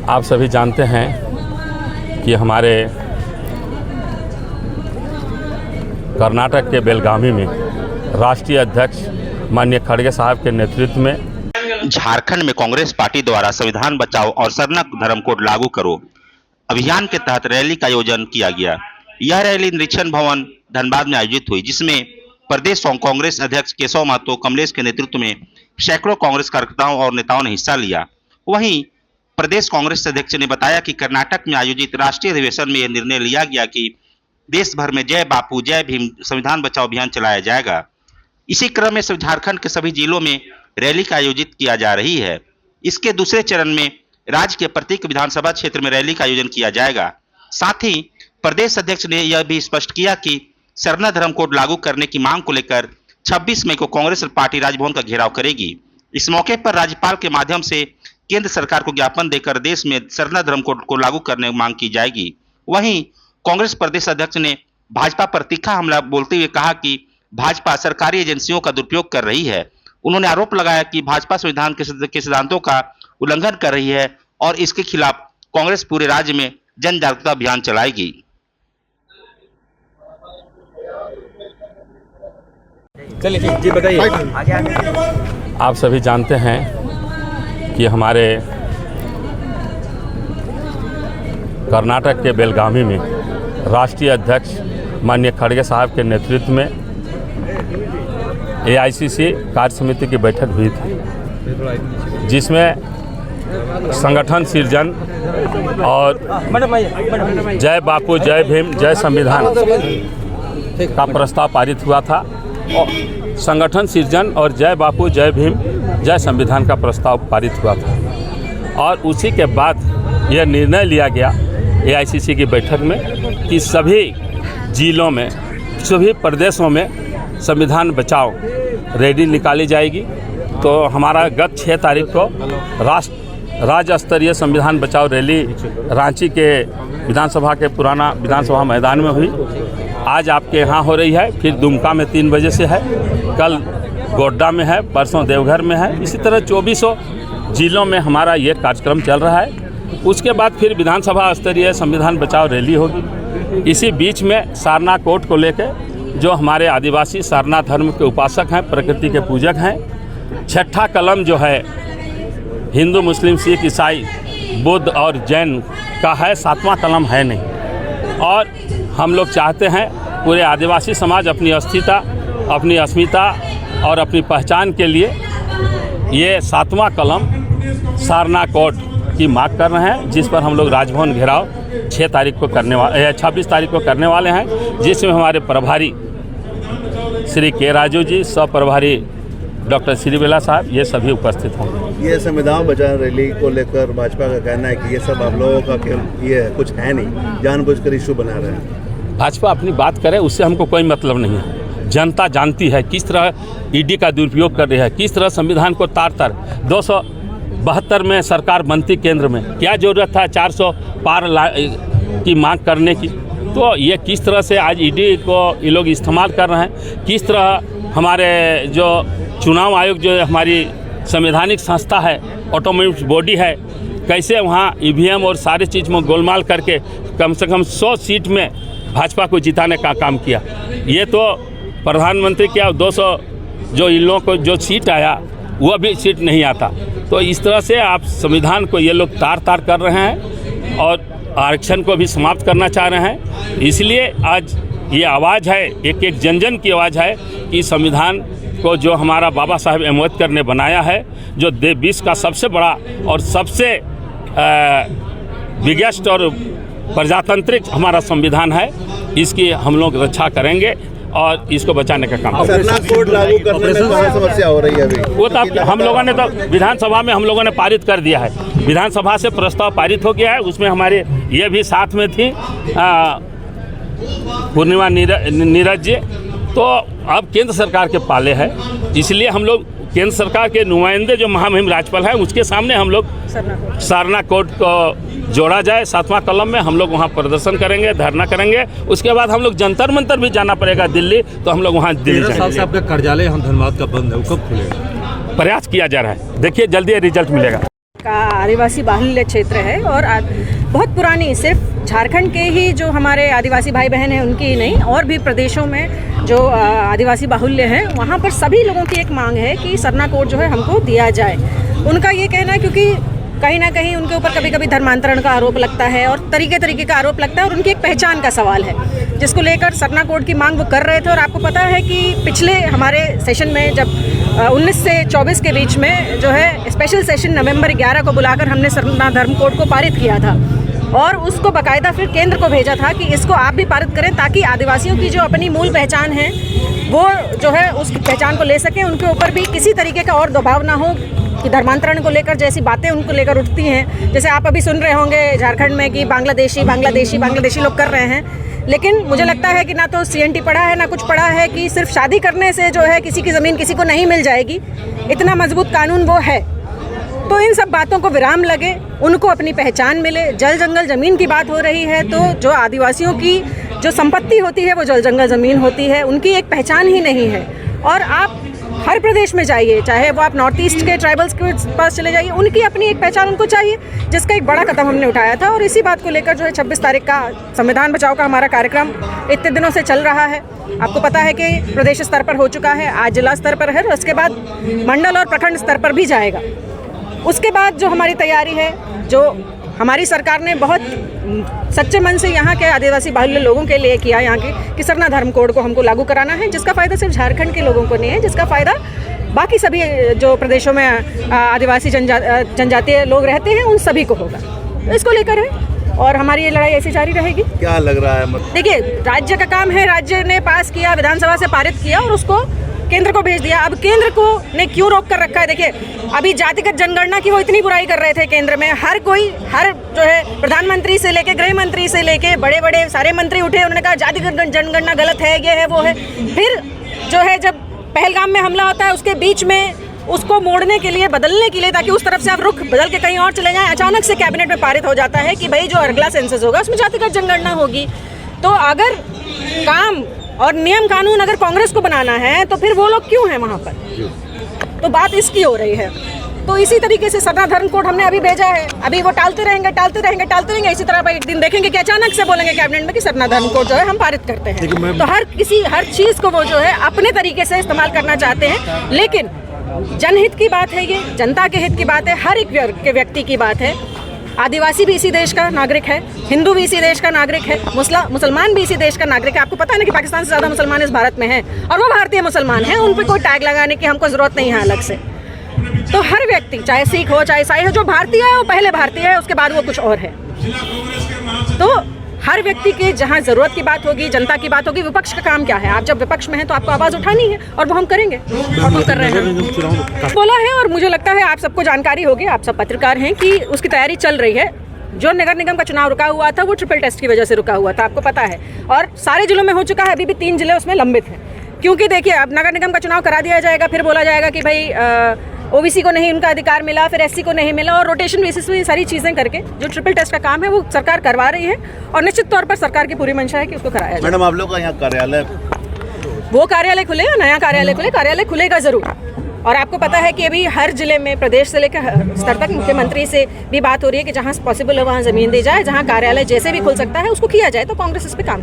आप सभी जानते हैं कि हमारे कर्नाटक के बेलगावी में राष्ट्रीय अध्यक्ष माननीय खड़गे साहब के नेतृत्व में झारखंड में कांग्रेस पार्टी द्वारा संविधान बचाओ और सरना धर्म कोड लागू करो अभियान के तहत रैली का आयोजन किया गया। यह रैली निरीक्षण भवन धनबाद में आयोजित हुई, जिसमें प्रदेश कांग्रेस अध्यक्ष केशव महतो कमलेश के नेतृत्व में सैकड़ों कांग्रेस कार्यकर्ताओं और नेताओं ने हिस्सा लिया। वहीं प्रदेश कांग्रेस अध्यक्ष ने बताया कि कर्नाटक में आयोजित राष्ट्रीय अधिवेशन में यह निर्णय लिया गया कि देश भर में जय बापू जय भीम संविधान बचाओ अभियान चलाया जाएगा। इसी क्रम में झारखंड के सभी जिलों में रैली का आयोजित किया जा रही है। इसके दूसरे चरण में राज्य के प्रत्येक विधानसभा क्षेत्र में रैली का आयोजन किया जाएगा। साथ ही प्रदेश अध्यक्ष ने यह भी स्पष्ट किया कि सरना धर्म कोड लागू करने की मांग को लेकर 26 मई को कांग्रेस पार्टी राजभवन का घेराव करेगी। इस मौके पर राज्यपाल के माध्यम से केंद्र सरकार को ज्ञापन देकर देश में सरना धर्म कोड को लागू करने की मांग की जाएगी। वहीं कांग्रेस प्रदेश अध्यक्ष ने भाजपा पर तीखा हमला बोलते हुए कहा कि भाजपा सरकारी एजेंसियों का दुरुपयोग कर रही है। उन्होंने आरोप लगाया कि भाजपा संविधान के सिद्धांतों का उल्लंघन कर रही है और इसके खिलाफ कांग्रेस पूरे राज्य में जन जागरूकता अभियान चलाएगी। चलिए जी बताइए। आप सभी जानते हैं कि हमारे कर्नाटक के बेलगावी में राष्ट्रीय अध्यक्ष माननीय खड़गे साहब के नेतृत्व में एआईसीसी कार्य समिति की बैठक हुई थी, जिसमें संगठन सृजन और जय बापू जय भीम जय संविधान का प्रस्ताव पारित हुआ था। संगठन सृजन और जय बापू जय भीम जय संविधान का प्रस्ताव पारित हुआ था और उसी के बाद यह निर्णय लिया गया एआईसीसी की बैठक में कि सभी जिलों में सभी प्रदेशों में संविधान बचाओ रैली निकाली जाएगी। तो हमारा गत 6 तारीख को राज्य स्तरीय संविधान बचाओ रैली रांची के विधानसभा के पुराना विधानसभा मैदान में हुई। आज आपके यहाँ हो रही है, फिर दुमका में 3 बजे से है, कल गोड्डा में है, परसों देवघर में है। इसी तरह 2400 जिलों में हमारा ये कार्यक्रम चल रहा है। उसके बाद फिर विधानसभा स्तरीय संविधान बचाओ रैली होगी। इसी बीच में सारना कोड को लेकर जो हमारे आदिवासी सारना धर्म के उपासक हैं, प्रकृति के पूजक हैं, छठा कलम जो है हिंदू मुस्लिम सिख ईसाई बुद्ध और जैन का है, 7वां कलम है नहीं। और हम लोग चाहते हैं पूरे आदिवासी समाज अपनी अस्थिरता, अपनी अस्मिता और अपनी पहचान के लिए ये 7वां कलम सारना कोड की मांग कर रहे हैं, जिस पर हम लोग राजभवन घेराव 26 तारीख को करने वाले हैं, जिसमें हमारे प्रभारी श्री के राजू जी, सह प्रभारी डॉक्टर श्रीबेला साहब, ये सभी उपस्थित होंगे। ये संविधान बचाओ रैली को लेकर भाजपा का कहना है कि ये सब आप लोगों का ये कुछ है नहीं, जानबूझकर इशू बना रहे हैं। भाजपा अपनी बात करे, उससे हमको कोई मतलब नहीं है। जनता जानती है किस तरह ईडी का दुरुपयोग कर रही है, किस तरह संविधान को तार 272 में सरकार बनती केंद्र में, क्या ज़रूरत था 400 पार की मांग करने की। तो ये किस तरह से आज ईडी को ये लोग इस्तेमाल कर रहे हैं, किस तरह हमारे जो चुनाव आयोग जो हमारी संवैधानिक संस्था है, ऑटोनोमस बॉडी है, कैसे वहाँ ईवीएम और सारी चीज़ में गोलमाल करके कम से कम 100 सीट में भाजपा को जिताने का काम किया। ये तो प्रधानमंत्री क्या 200 जो इन लोगों को जो सीट आया वह भी सीट नहीं आता। तो इस तरह से आप संविधान को ये लोग तार कर रहे हैं और आरक्षण को भी समाप्त करना चाह रहे हैं। इसलिए आज ये आवाज़ है, एक जन जन की आवाज़ है कि संविधान को जो हमारा बाबा साहेब अम्बेडकर ने बनाया है, जो विश्व का सबसे बड़ा और सबसे बिगेस्ट और प्रजातांत्रिक हमारा संविधान है, इसकी हम लोग रक्षा करेंगे और इसको बचाने का काम करेंगे। सरना कोड लागू करने में कौन समस्या हो रही है अभी? वो तो हम लोगों ने तो विधानसभा में हम लोगों ने पारित कर दिया है, विधानसभा से प्रस्ताव पारित हो गया है। उसमें हमारे ये भी साथ में थी पूर्णिमा नीरज जी। तो अब केंद्र सरकार के पाले है, इसलिए हम लोग केंद्र सरकार के नुमाइंदे जो महामहिम राज्यपाल हैं उसके सामने हम लोग सारना कोड को जोड़ा जाए 7वां कलम में। हम लोग वहाँ प्रदर्शन करेंगे, धरना करेंगे। उसके बाद हम लोग जंतर मंतर भी जाना पड़ेगा दिल्ली, तो हम लोग वहाँ दिल्ली जाएंगे। 13 साल से आपका कार्यालय हम धनबाद का बंद है, वो कब खुलेगा? प्रयास किया जा रहा है, देखिए जल्दी रिजल्ट मिलेगा। एक आदिवासी बाहुल्य क्षेत्र है और बहुत पुरानी, सिर्फ झारखंड के ही जो हमारे आदिवासी भाई बहन हैं उनकी ही नहीं, और भी प्रदेशों में जो आदिवासी बाहुल्य हैं वहाँ पर सभी लोगों की एक मांग है कि सरना कोड जो है हमको दिया जाए। उनका ये कहना है क्योंकि कहीं ना कहीं उनके ऊपर कभी कभी धर्मांतरण का आरोप लगता है और तरीके का आरोप लगता है, और उनकी एक पहचान का सवाल है जिसको लेकर सरना कोड की मांग वो कर रहे थे। और आपको पता है कि पिछले हमारे सेशन में जब 19 से 24 के बीच में जो है स्पेशल सेशन नवंबर 11 को बुलाकर हमने सरना धर्म कोड को पारित किया था और उसको बाकायदा फिर केंद्र को भेजा था कि इसको आप भी पारित करें ताकि आदिवासियों की जो अपनी मूल पहचान है वो जो है उस पहचान को ले सकें, उनके ऊपर भी किसी तरीके का और दबाव ना हो कि धर्मांतरण को लेकर जैसी बातें उनको लेकर उठती हैं। जैसे आप अभी सुन रहे होंगे झारखंड में कि बांग्लादेशी लोग कर रहे हैं, लेकिन मुझे लगता है कि ना तो CNT पढ़ा है ना कुछ पढ़ा है कि सिर्फ शादी करने से जो है किसी की ज़मीन किसी को नहीं मिल जाएगी, इतना मजबूत कानून वो है। तो इन सब बातों को विराम लगे, उनको अपनी पहचान मिले। जल जंगल ज़मीन की बात हो रही है तो जो आदिवासियों की जो संपत्ति होती है वो जल जंगल ज़मीन होती है, उनकी एक पहचान ही नहीं है। और आप हर प्रदेश में जाइए, चाहे वो आप नॉर्थ ईस्ट के ट्राइबल्स के पास चले जाइए, उनकी अपनी एक पहचान उनको चाहिए, जिसका एक बड़ा कदम हमने उठाया था। और इसी बात को लेकर जो है 26 तारीख का संविधान बचाओ का हमारा कार्यक्रम इतने दिनों से चल रहा है। आपको पता है कि प्रदेश स्तर पर हो चुका है, आज जिला स्तर पर है, उसके बाद मंडल और प्रखंड स्तर पर भी जाएगा। उसके बाद जो हमारी तैयारी है, जो हमारी सरकार ने बहुत सच्चे मन से यहाँ के आदिवासी बाहुल्य लोगों के लिए किया, यहाँ के कि सरना धर्म कोड को हमको लागू कराना है, जिसका फ़ायदा सिर्फ झारखंड के लोगों को नहीं है, जिसका फ़ायदा बाकी सभी जो प्रदेशों में आदिवासी जनजातीय लोग रहते हैं उन सभी को होगा। तो इसको लेकर है और हमारी ये लड़ाई ऐसी जारी रहेगी। क्या लग रहा है? देखिए, राज्य का काम है, राज्य ने पास किया, विधानसभा से पारित किया और उसको केंद्र को भेज दिया। अब केंद्र को ने क्यों रोक कर रखा है? देखिए, अभी जातिगत जनगणना की वो इतनी बुराई कर रहे थे केंद्र में, हर जो है प्रधानमंत्री से लेके गृह मंत्री से लेके बड़े बड़े सारे मंत्री उठे, उन्होंने कहा जातिगत जनगणना गलत है, ये है वो है। फिर जो है जब पहलगाम में हमला होता है उसके बीच में उसको मोड़ने के लिए, बदलने के लिए, ताकि उस तरफ से आप रुख बदल के कहीं और चले जाएं, अचानक से कैबिनेट में पारित हो जाता है कि भाई जो अगला सेंसस होगा उसमें जातिगत जनगणना होगी। तो अगर काम और नियम कानून अगर कांग्रेस को बनाना है तो फिर वो लोग क्यों हैं वहाँ पर? तो बात इसकी हो रही है। तो इसी तरीके से सरना धर्म कोड हमने अभी भेजा है, अभी वो टालते रहेंगे। इसी तरह एक दिन देखेंगे कि अचानक से बोलेंगे कैबिनेट में कि सरना धर्म कोड जो है हम पारित करते हैं। तो हर चीज़ को वो जो है अपने तरीके से इस्तेमाल करना चाहते हैं, लेकिन जनहित की बात है, ये जनता के हित की बात है, हर एक व्यक्ति की बात है। आदिवासी भी इसी देश का नागरिक है, हिंदू भी इसी देश का नागरिक है, मुसलमान भी इसी देश का नागरिक है। आपको पता है ना कि पाकिस्तान से ज़्यादा मुसलमान इस भारत में हैं और वो भारतीय मुसलमान हैं, उन पर कोई टैग लगाने की हमको ज़रूरत नहीं है अलग से। तो हर व्यक्ति, चाहे सिख हो चाहे ईसाई हो, जो भारतीय है वो पहले भारतीय है, उसके बाद वो कुछ और है। तो हर व्यक्ति के जहाँ ज़रूरत की बात होगी, जनता की बात होगी, विपक्ष का काम क्या है? आप जब विपक्ष में हैं तो आपको आवाज़ उठानी है और वो हम करेंगे और हम कर रहे हैं, बोला है। और मुझे लगता है आप सबको जानकारी होगी, आप सब पत्रकार हैं, कि उसकी तैयारी चल रही है। जो नगर निगम का चुनाव रुका हुआ था वो ट्रिपल टेस्ट की वजह से रुका हुआ था, आपको पता है, और सारे जिलों में हो चुका है, अभी भी 3 जिले उसमें लंबित हैं। क्योंकि देखिए, अब नगर निगम का चुनाव करा दिया जाएगा, फिर बोला जाएगा कि भाई OBC को नहीं उनका अधिकार मिला, फिर SC को नहीं मिला, और रोटेशन बेसिस में ये सारी चीज़ें करके जो ट्रिपल टेस्ट का काम है वो सरकार करवा रही है और निश्चित तौर पर सरकार की पूरी मंशा है कि उसको कराया जाए। मैडम, आप लोग का यहाँ कार्यालय, वो कार्यालय खुले, नया कार्यालय खुलेगा ज़रूर। और आपको पता है कि अभी हर जिले में प्रदेश से लेकर स्तर तक मुख्यमंत्री से भी बात हो रही है कि जहाँ पॉसिबल है वहाँ ज़मीन दी जाए, जहाँ कार्यालय जैसे भी खुल सकता है उसको किया जाए। तो कांग्रेस इस पर काम कर